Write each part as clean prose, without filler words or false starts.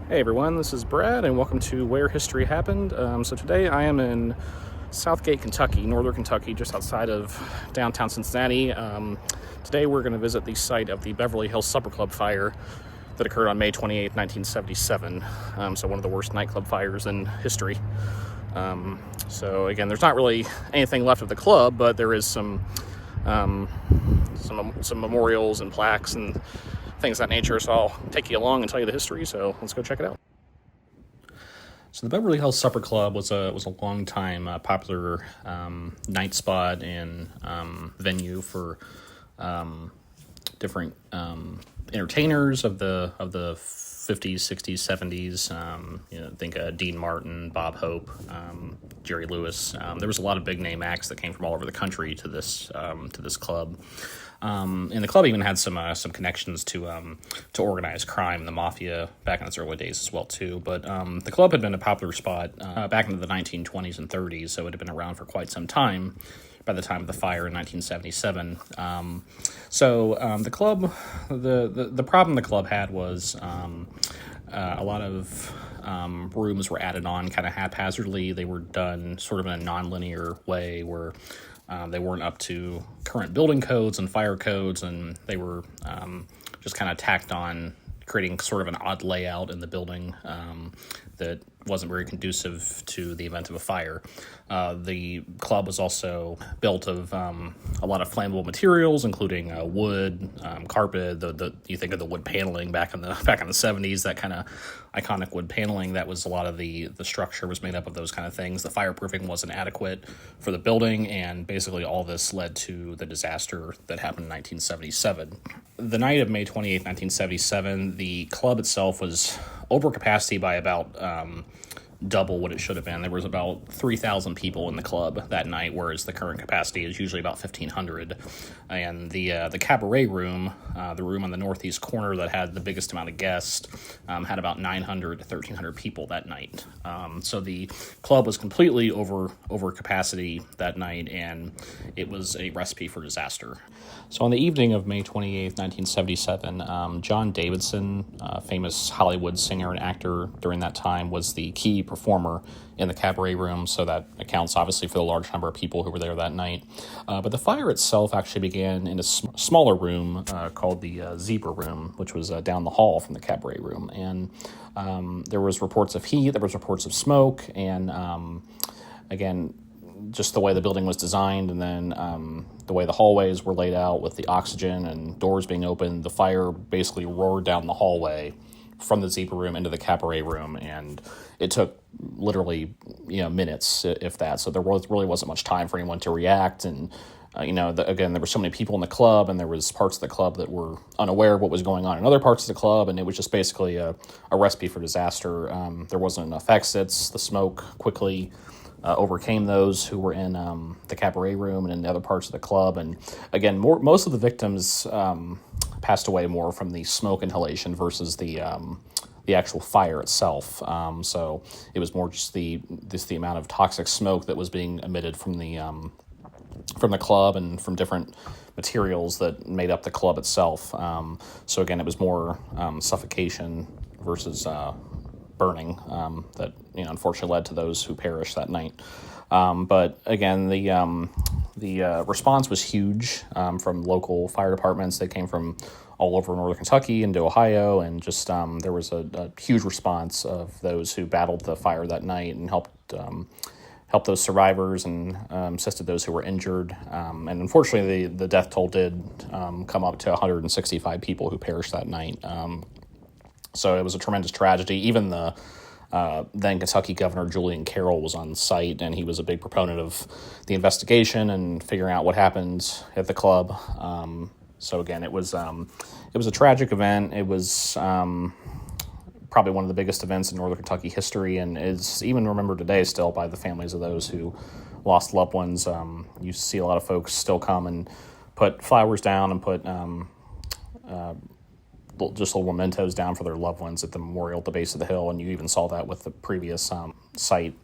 Hey everyone, this is Brad, and welcome to Where History Happened. So today I am in Southgate, Kentucky, northern Kentucky, just outside of downtown Cincinnati. Today we're going to visit the site of the Beverly Hills Supper Club fire that occurred on May 28, 1977. So one of the worst nightclub fires in history. So again, there's not really anything left of the club, but there is some memorials and plaques and things of that nature, so I'll take you along and tell you the history, so let's go check it out. So the Beverly Hills Supper Club was a long time popular night spot and venue for different entertainers of the 50s, 60s, 70s. Think Dean Martin, Bob Hope, Jerry Lewis. There was a lot of big name acts that came from all over the country to this club. And the club even had some connections to organized crime, the mafia, back in its early days as well too. But the club had been a popular spot back into the 1920s and 30s, so it had been around for quite some time by the time of the fire in 1977. The club, the problem the club had was a lot of rooms were added on kind of haphazardly. They were done sort of in a non-linear way where they weren't up to current building codes and fire codes, and they were just kind of tacked on, creating sort of an odd layout in the building that wasn't very conducive to the event of a fire. The club was also built of a lot of flammable materials, including wood, carpet. You think of the wood paneling back in the 70s, that kind of iconic wood paneling. That was a lot of the structure was made up of those kind of things. The fireproofing wasn't adequate for the building, and basically all this led to the disaster that happened in 1977. The night of May 28, 1977, the club itself was over capacity by about double what it should have been. There was about 3,000 people in the club that night, whereas the current capacity is usually about 1,500. And the cabaret room, the room on the northeast corner that had the biggest amount of guests, had about 900 to 1,300 people that night. So the club was completely over capacity that night, and it was a recipe for disaster. So on the evening of May 28th, 1977, John Davidson, famous Hollywood singer and actor during that time, was the key performer in the cabaret room, so that accounts obviously for the large number of people who were there that night. But the fire itself actually began in a smaller room called the Zebra Room, which was down the hall from the cabaret room. And there was reports of heat, there was reports of smoke, and again, just the way the building was designed, and then the way the hallways were laid out with the oxygen and doors being open, the fire basically roared down the hallway from the Zebra Room into the cabaret room, and it took literally minutes, if that. So there really wasn't much time for anyone to react, and again, there were so many people in the club, and there was parts of the club that were unaware of what was going on in other parts of the club, and it was just basically a recipe for disaster. There wasn't enough exits. The smoke quickly overcame those who were in the cabaret room and in the other parts of the club. And again, most of the victims passed away more from the smoke inhalation versus the actual fire itself. So it was more just the amount of toxic smoke that was being emitted from the club and from different materials that made up the club itself. So again, it was more suffocation versus burning that unfortunately led to those who perished that night. But again, the response was huge from local fire departments. They came from all over northern Kentucky into Ohio, and just there was a huge response of those who battled the fire that night and helped those survivors and assisted those who were injured. And unfortunately, the death toll did come up to 165 people who perished that night. So it was a tremendous tragedy. Even the then Kentucky Governor Julian Carroll was on site, and he was a big proponent of the investigation and figuring out what happened at the club. So again, it was a tragic event. It was probably one of the biggest events in northern Kentucky history, and is even remembered today still by the families of those who lost loved ones. You see a lot of folks still come and put flowers down and put just little mementos down for their loved ones at the memorial at the base of the hill, and you even saw that with the previous site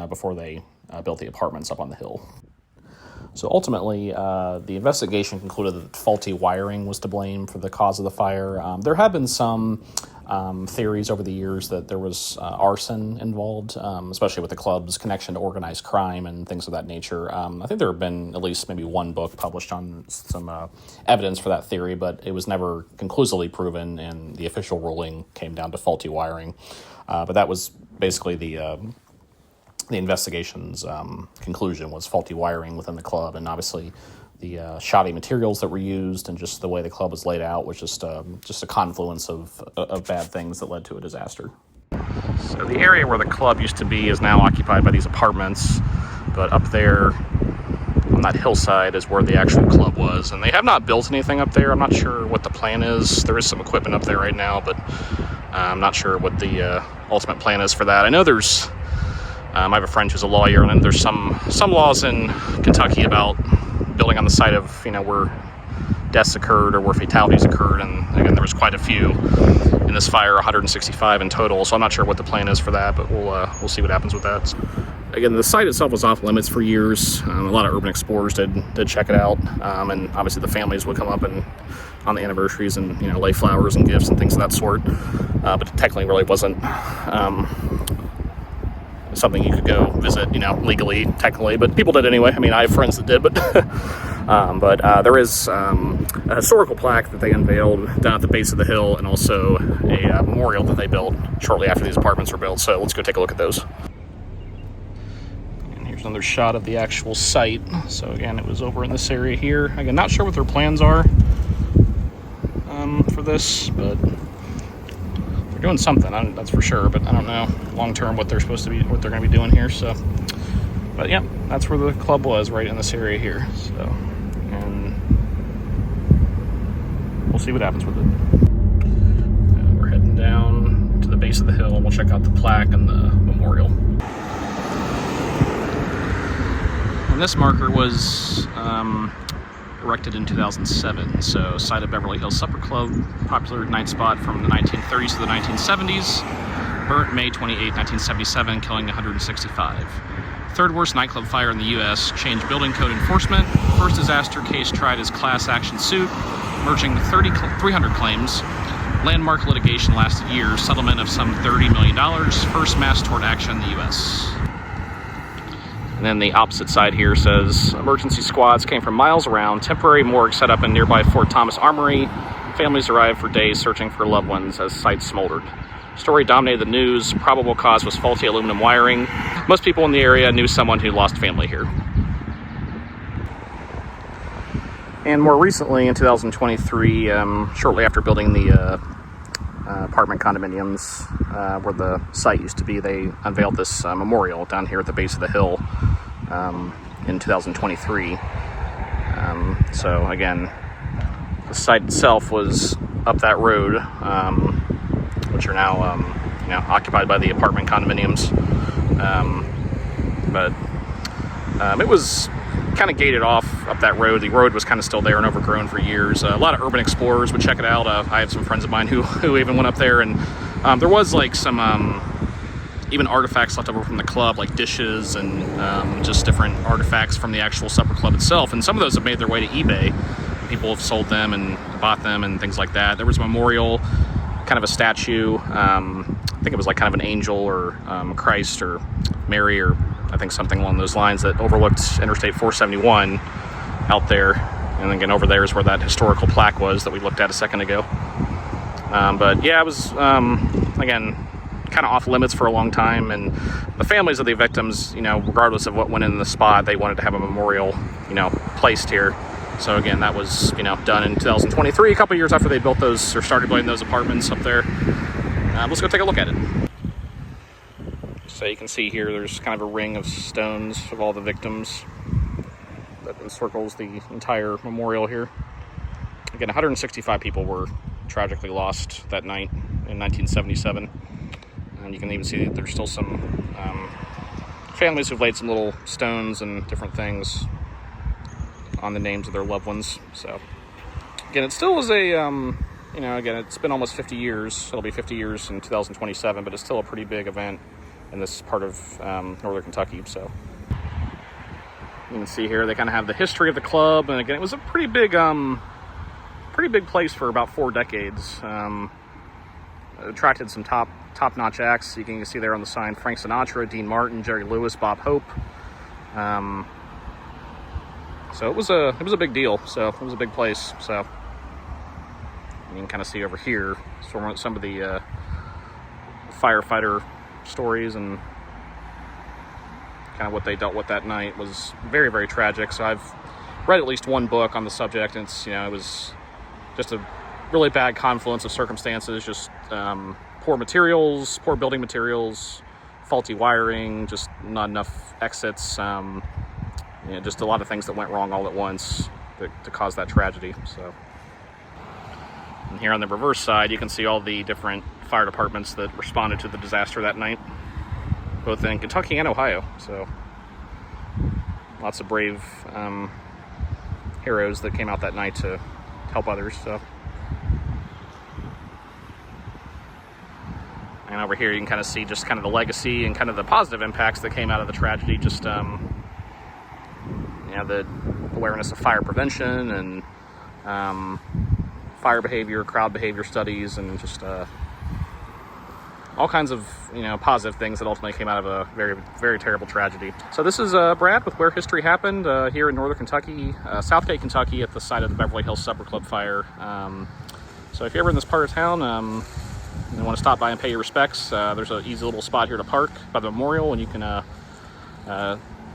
before they built the apartments up on the hill. So ultimately, the investigation concluded that faulty wiring was to blame for the cause of the fire. There have been some theories over the years that there was arson involved, especially with the club's connection to organized crime and things of that nature. I think there have been at least maybe one book published on some evidence for that theory, but it was never conclusively proven, and the official ruling came down to faulty wiring. But that was basically the investigation's conclusion was faulty wiring within the club, and obviously the shoddy materials that were used and just the way the club was laid out was just a confluence of bad things that led to a disaster. So the area where the club used to be is now occupied by these apartments, but up there on that hillside is where the actual club was, and they have not built anything up there. I'm not sure what the plan is. There is some equipment up there right now, but I'm not sure what the ultimate plan is for that. I know there's I have a friend who's a lawyer, and there's some laws in Kentucky about building on the site of, where deaths occurred or where fatalities occurred, and again, there was quite a few in this fire, 165 in total, so I'm not sure what the plan is for that, but we'll see what happens with that. Again, the site itself was off limits for years. A lot of urban explorers did check it out, and obviously the families would come up and on the anniversaries and lay flowers and gifts and things of that sort, but it technically really wasn't something you could go visit, legally, technically, but people did anyway. I mean, I have friends that did, but there is a historical plaque that they unveiled down at the base of the hill, and also a memorial that they built shortly after these apartments were built. So let's go take a look at those. And here's another shot of the actual site. So again, it was over in this area here. Again, not sure what their plans are for this, but doing something, that's for sure, but I don't know long term what they're going to be doing here. So, but yeah, that's where the club was, right in this area here. So, and we'll see what happens with it. We're heading down to the base of the hill, and we'll check out the plaque and the memorial. And this marker was erected in 2007, so site of Beverly Hills Supper Club, popular night spot from the 1930s to the 1970s, burnt May 28, 1977, killing 165. Third worst nightclub fire in the U.S., changed building code enforcement, first disaster case tried as class action suit, merging 300 claims, landmark litigation lasted years, settlement of some $30 million, first mass tort action in the U.S. And then the opposite side here says, emergency squads came from miles around, temporary morgue set up in nearby Fort Thomas Armory. Families arrived for days searching for loved ones as sites smoldered. Story dominated the news. Probable cause was faulty aluminum wiring. Most people in the area knew someone who lost family here. And more recently, in 2023, shortly after building the apartment condominiums where the site used to be, they unveiled this memorial down here at the base of the hill in 2023. So again, the site itself was up that road, which are now occupied by the apartment condominiums. But it was kind of gated off up that road. The road was kind of still there and overgrown for years. A lot of urban explorers would check it out. I have some friends of mine who even went up there, and there was like some even artifacts left over from the club, like dishes and just different artifacts from the actual supper club itself. And some of those have made their way to eBay. People have sold them and bought them and things like that. There was a memorial, kind of a statue. I think it was like kind of an angel or Christ or Mary or I think something along those lines that overlooked Interstate 471 out there. And again, over there is where that historical plaque was that we looked at a second ago. But yeah, it was, again, kind of off limits for a long time. And the families of the victims, regardless of what went in the spot, they wanted to have a memorial, placed here. So again, that was, done in 2023, a couple years after they built those or started building those apartments up there. Let's go take a look at it. So you can see here, there's kind of a ring of stones of all the victims that encircles the entire memorial here. Again, 165 people were tragically lost that night in 1977. And you can even see that there's still some families who've laid some little stones and different things on the names of their loved ones. So again, it still was a, again, it's been almost 50 years. It'll be 50 years in 2027, but it's still a pretty big event in this part of northern Kentucky. So you can see here, they kind of have the history of the club. And again, it was a pretty big place for about 4 decades. attracted some top-notch acts. You can see there on the sign: Frank Sinatra, Dean Martin, Jerry Lewis, Bob Hope. So it was a big deal. So it was a big place. So you can kind of see over here some of the firefighter stories and kind of what they dealt with that night. Was very, very tragic. So I've read at least one book on the subject, and it's, it was just a really bad confluence of circumstances. Just poor materials, poor building materials, faulty wiring, just not enough exits. Just a lot of things that went wrong all at once to cause that tragedy. So, and here on the reverse side, you can see all the different fire departments that responded to the disaster that night, both in Kentucky and Ohio. So, lots of brave heroes that came out that night to help others. So, and over here, you can kind of see just kind of the legacy and kind of the positive impacts that came out of the tragedy. Just the awareness of fire prevention and fire behavior, crowd behavior studies, and just all kinds of positive things that ultimately came out of a very, very terrible tragedy. So this is Brad with Where History Happened here in Northern Kentucky, Southgate, Kentucky, at the site of the Beverly Hills Supper Club fire. So if you're ever in this part of town and want to stop by and pay your respects, there's an easy little spot here to park by the memorial, and you can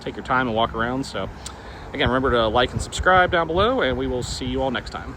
take your time and walk around. So again, remember to like and subscribe down below, and we will see you all next time.